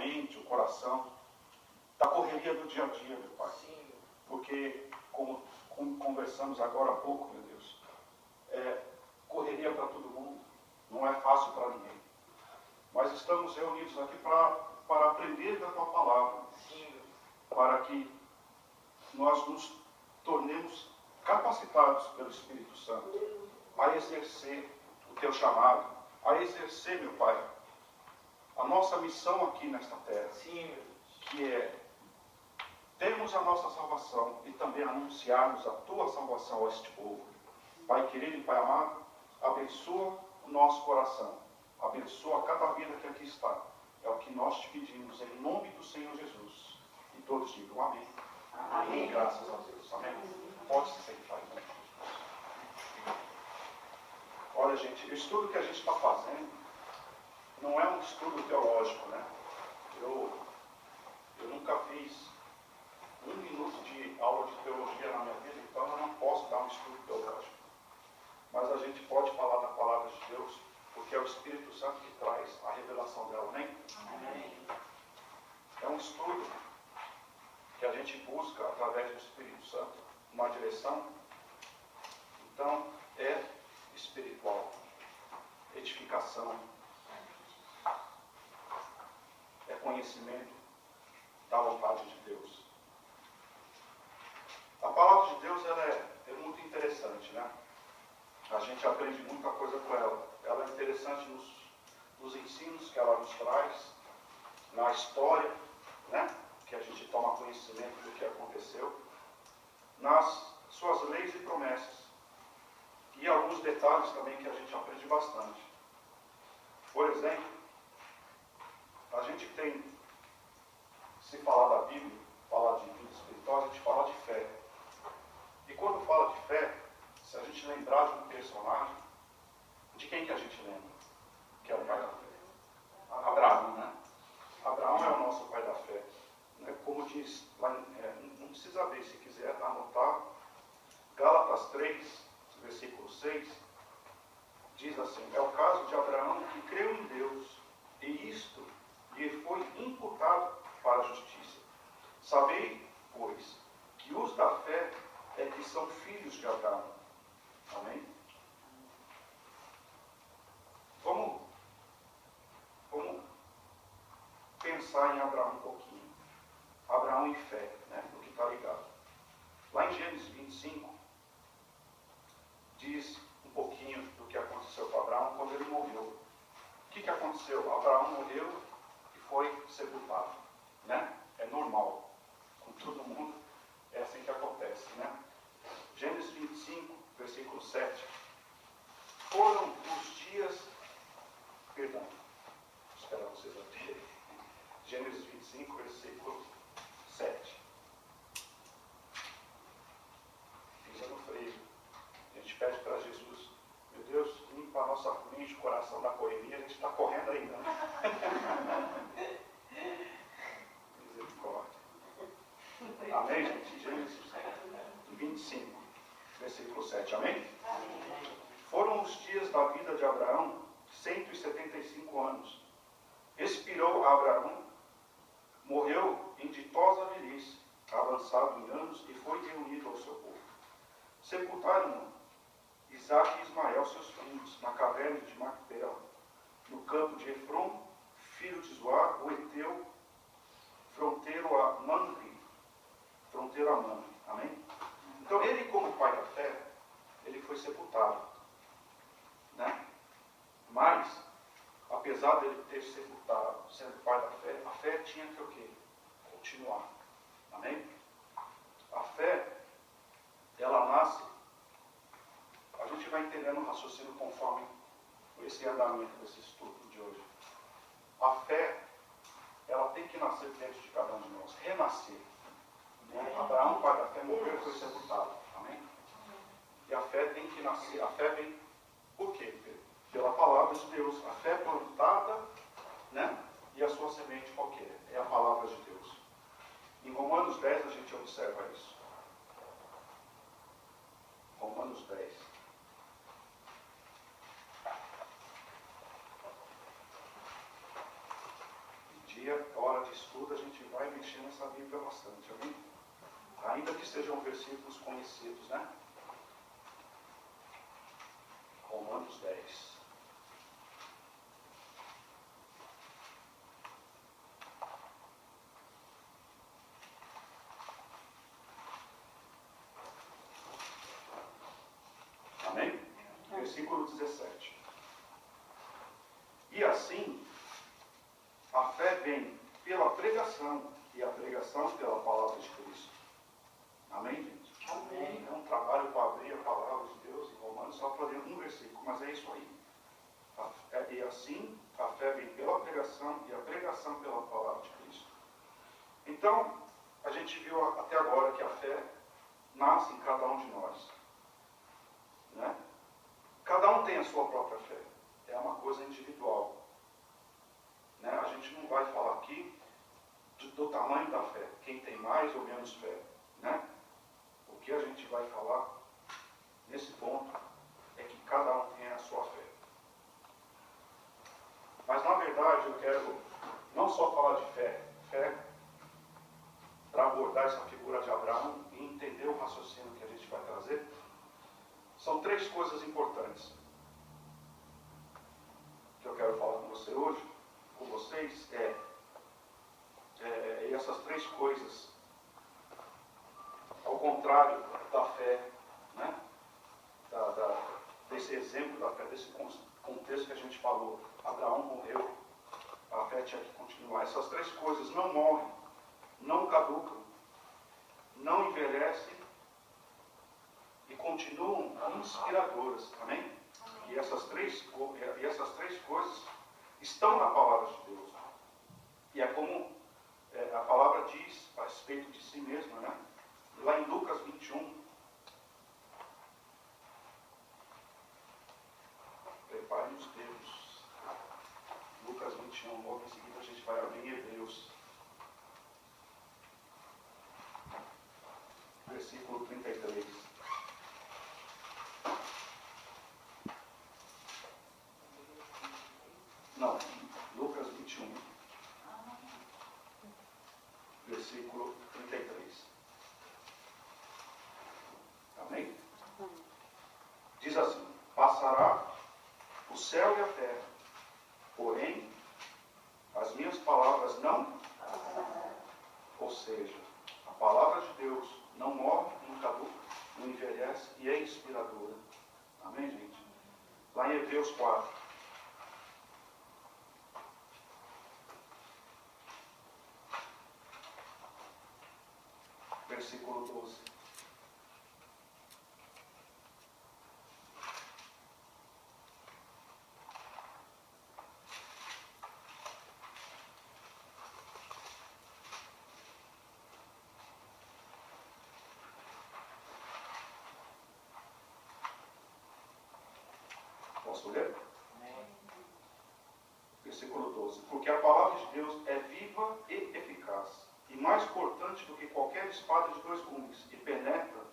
mente, o coração, da correria do dia a dia, meu Pai. Porque, como conversamos agora há pouco, meu Deus, correria para todo mundo, não é fácil para ninguém. Mas estamos reunidos aqui para aprender da Tua Palavra, para que nós nos tornemos capacitados pelo Espírito Santo a exercer o Teu chamado, a exercer, meu Pai, a nossa missão aqui nesta terra, que é termos a nossa salvação e também anunciarmos a Tua salvação a este povo. Pai querido e Pai amado, abençoa o nosso coração, abençoa cada vida que aqui está. É o que nós te pedimos, em nome do Senhor Jesus. E todos digam amém. Amém. Graças a Deus. Amém. Pode se sentar, irmão. Olha, gente, o estudo que a gente está fazendo não é um estudo teológico, né? Eu nunca fiz 1 minuto de aula de teologia na minha vida, então eu não posso dar um estudo teológico. Mas a gente pode falar da palavra de Deus, porque é o Espírito Santo que traz a revelação dela, amém? Amém. É um estudo que a gente busca, através do Espírito Santo, uma direção. Então, é espiritual, edificação, é conhecimento da vontade de Deus. A palavra de Deus ela é muito interessante, né? A gente aprende muita coisa com ela. Ela é interessante nos ensinos que ela nos traz, na história, né? Que a gente toma conhecimento do que aconteceu, nas suas leis e promessas. E alguns detalhes também que a gente aprende bastante. Por exemplo, a gente tem, se falar da Bíblia, falar de vida espiritual, a gente fala de fé. E quando fala de fé, se a gente lembrar de um personagem, de quem que a gente lembra? Que é o pai da fé. Abraão, né? Abraão é o nosso pai da fé. Como diz, lá, não precisa ver, se quiser anotar, Gálatas 3, versículo 6, diz assim: é o caso de Abraão que creu em Deus, e isto lhe foi imputado para a justiça. Sabei, pois, que os da fé é que são filhos de Abraão. Amém? Vamos pensar em Abraão um pouquinho. Abraão em fé, né? No que está ligado. Lá em Gênesis 25, diz um pouquinho do que aconteceu com Abraão quando ele morreu. O que aconteceu? Abraão morreu e foi sepultado, né? É normal. Com todo mundo é assim que acontece, né? Gênesis 25, versículo 7. Foram os dias... Perdão. Espero vocês abrirem. Gênesis 25, versículo 7. Pisa no freio. A gente pede para Jesus: meu Deus, limpa a nossa mente, o coração da correria. A gente está correndo ainda, né? Misericórdia. Amém, gente? Gênesis 25, versículo 7. Amém? Foram os dias da vida de Abraão 175 anos. Expirou Abraão, morreu em ditosa velhice, avançado em anos, e foi reunido ao seu povo. Sepultaram Isaque e Ismael, seus filhos, na caverna de Macpela, no campo de Efron, filho de Zoar, o Eteu, fronteiro a Mamre. Amém? Então, ele, como pai da fé, ele foi sepultado, né? Mas, apesar dele ter sepultado, sendo pai da fé, a fé tinha que o quê? Continuar. Amém? A fé, ela nasce. A gente vai entendendo o raciocínio conforme esse andamento desse estudo de hoje. A fé, ela tem que nascer dentro de cada um de nós, renascer. Abraão, pai da fé, morreu e foi sepultado. Amém? E a fé tem que nascer. A fé vem por quê? Pela palavra de Deus. A fé plantada, né? E a sua semente qual que é? É a palavra de Deus. Em Romanos 10 a gente observa isso. Romanos 10. Dia, hora sejam versículos conhecidos, né? Romanos 10. Amém? Versículo 17. E assim, a fé vem pela pregação, e a pregação pela palavra de Cristo. Amém, gente? Amém. É um trabalho para abrir a palavra de Deus em Romanos, só para ler um versículo, mas é isso aí. E assim, a fé vem pela pregação, e a pregação pela palavra de Cristo. Então, a gente viu até agora que a fé nasce em cada um de nós. Né? Cada um tem a sua própria fé. É uma coisa individual. Né? A gente não vai falar aqui do tamanho da fé, quem tem mais ou menos fé. Né? O que a gente vai falar nesse ponto é que cada um tem a sua fé. Mas na verdade eu quero não só falar de fé para abordar essa figura de Abraão e entender o raciocínio que a gente vai trazer. São três coisas importantes que eu quero falar com você hoje, com vocês, e essas três coisas, ao contrário da fé, né? Desse exemplo da fé, desse contexto que a gente falou, Abraão morreu, a fé tinha que continuar. Essas três coisas não morrem, não caducam, não envelhecem e continuam inspiradoras. Amém? E essas três coisas estão na palavra de Deus. E é como a palavra diz a respeito de si mesma, né? Lá em Lucas 21. Preparem os dedos. Lucas 21, logo em seguida a gente vai abrir em Hebreus. Versículo 33. Não, Lucas 21. Versículo 33. Amém? Diz assim: passará o céu e a terra, porém, as minhas palavras não. Ou seja, a palavra de Deus não morre, não caduca, não envelhece e é inspiradora. Amém, gente? Lá em Hebreus 4. Versículo 12. Posso ler? Versículo 12. Porque a palavra de Deus é viva e eficaz, e mais cortante do que qualquer espada de dois gumes, e penetra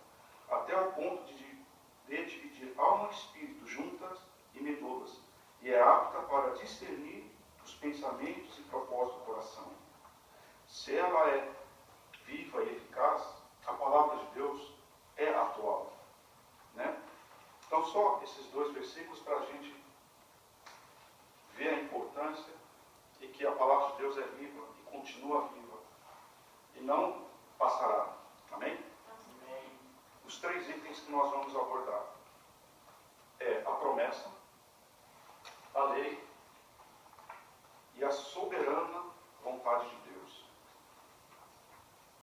até ao ponto de dividir alma e espírito, juntas e medulas, e é apta para discernir os pensamentos e propósitos do coração. Se ela é viva e eficaz, a palavra de Deus é atual. Né? Então, só esses dois versículos para a gente ver a importância